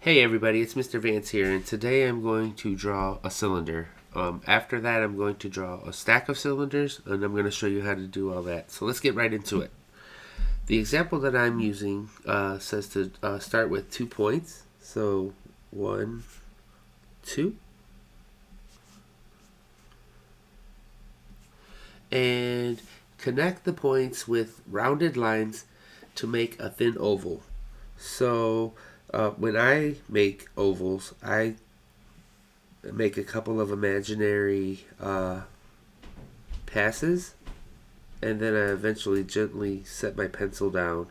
Hey everybody, it's Mr. Vance here, and today I'm going to draw a cylinder. After that, I'm going to draw a stack of cylinders, and I'm going to show you how to do all that. So let's get right into it. The example that I'm using says to start with 2 points. So 1, 2. And connect the points with rounded lines to make a thin oval. So when I make ovals, I make a couple of imaginary passes, and then I eventually gently set my pencil down,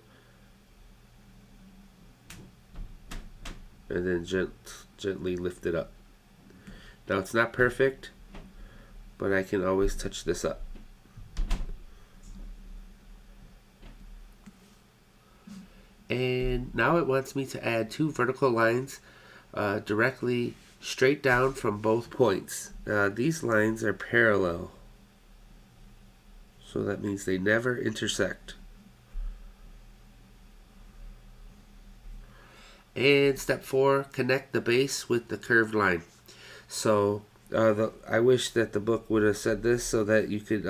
and then gently lift it up. Now it's not perfect, but I can always touch this up. And now it wants me to add 2 vertical lines directly straight down from both points. These lines are parallel, so that means they never intersect. And step 4, connect the base with the curved line. So I wish that the book would have said this so that you could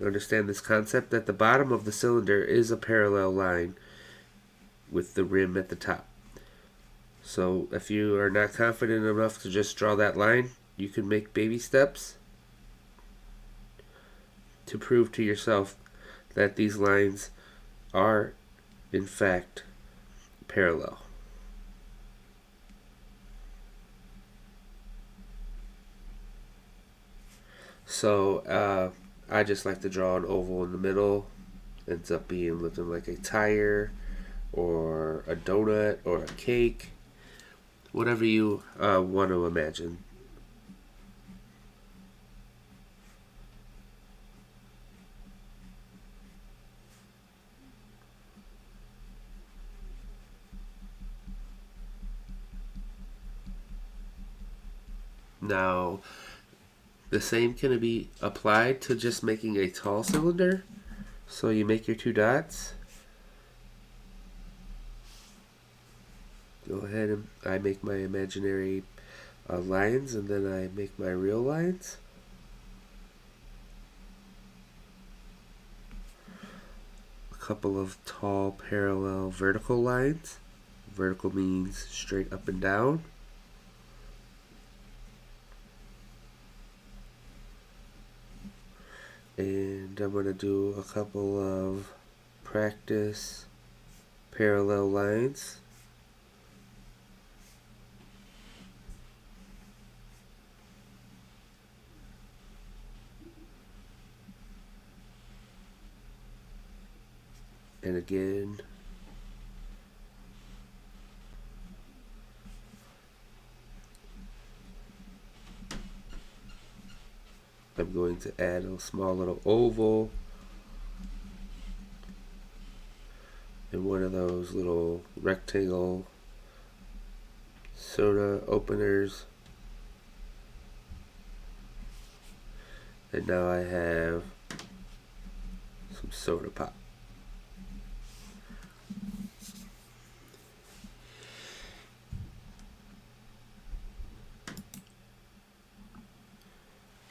understand this concept, that the bottom of the cylinder is a parallel line with the rim at the top. So if you are not confident enough to just draw that line, you can make baby steps to prove to yourself that these lines are in fact parallel. So I just like to draw an oval in the middle. Ends up looking like a tire or a donut or a cake, whatever you want to imagine. Now, the same can be applied to just making a tall cylinder. So you make your 2 dots. Go ahead and I make my imaginary lines, and then I make my real lines. A couple of tall parallel vertical lines. Vertical means straight up and down. And I'm going to do a couple of practice parallel lines. And again, I'm going to add a small little oval and one of those little rectangle soda openers. And now I have some soda pop.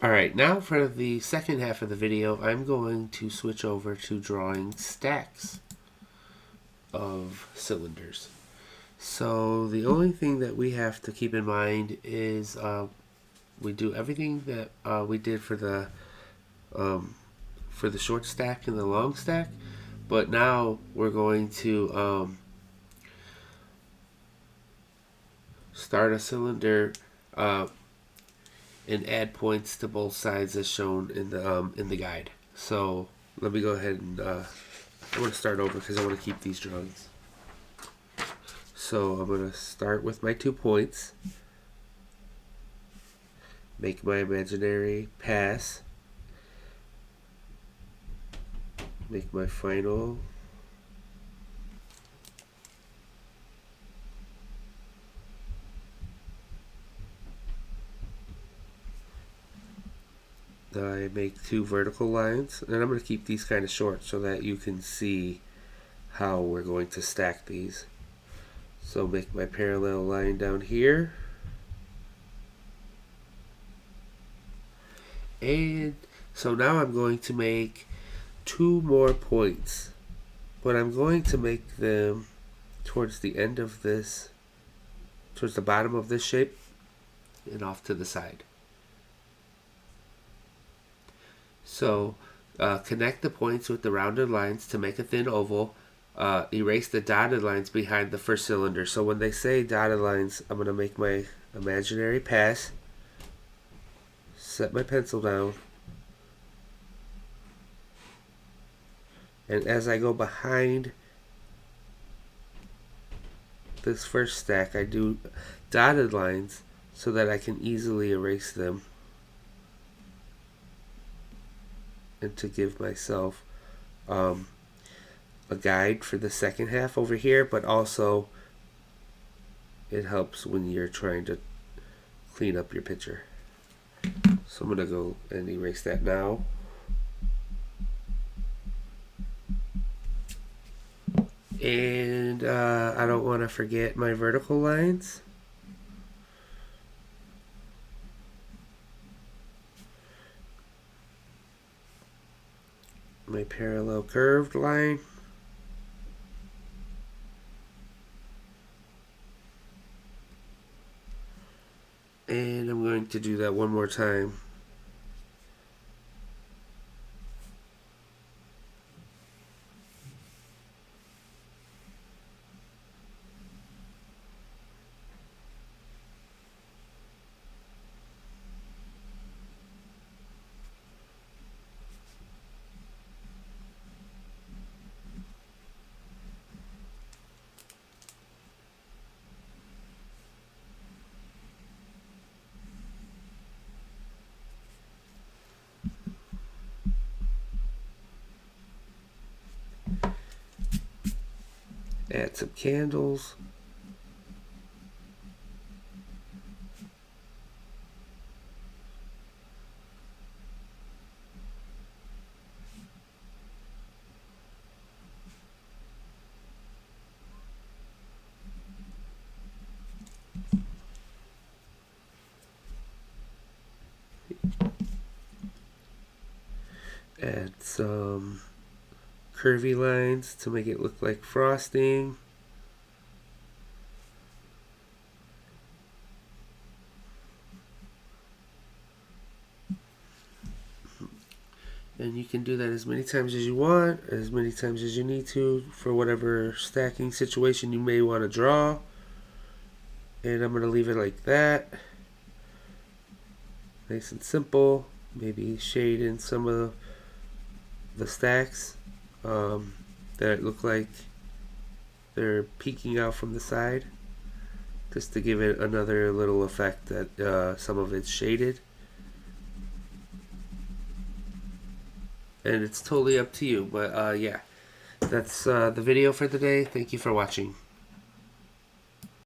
Alright, now for the second half of the video, I'm going to switch over to drawing stacks of cylinders. So the only thing that we have to keep in mind is we do everything that we did for the short stack and the long stack, but now we're going to start a cylinder and add points to both sides as shown in the guide. So let me go ahead and I want to start over because I want to keep these drawings. So I'm going to start with my 2 points, make my imaginary pass, make my final I make 2 vertical lines, and I'm going to keep these kind of short so that you can see how we're going to stack these. So make my parallel line down here. And so now I'm going to make 2 more points. But I'm going to make them towards the end of this, towards the bottom of this shape, and off to the side. So connect the points with the rounded lines to make a thin oval. Erase the dotted lines behind the first cylinder. So when they say dotted lines, I'm going to make my imaginary pass, set my pencil down, and as I go behind this first stack, I do dotted lines so that I can easily erase them, and to give myself a guide for the second half over here, but also it helps when you're trying to clean up your picture. So I'm going to go and erase that now. And I don't want to forget my vertical lines. My parallel curved line. And I'm going to do that one more time. Add some candles. Add some curvy lines to make it look like frosting. And you can do that as many times as you want, as many times as you need to, for whatever stacking situation you may want to draw. And I'm going to leave it like that. Nice and simple. Maybe shade in some of the stacks that look like they're peeking out from the side, just to give it another little effect that some of it's shaded. And it's totally up to you, but yeah, that's the video for today. Thank you for watching.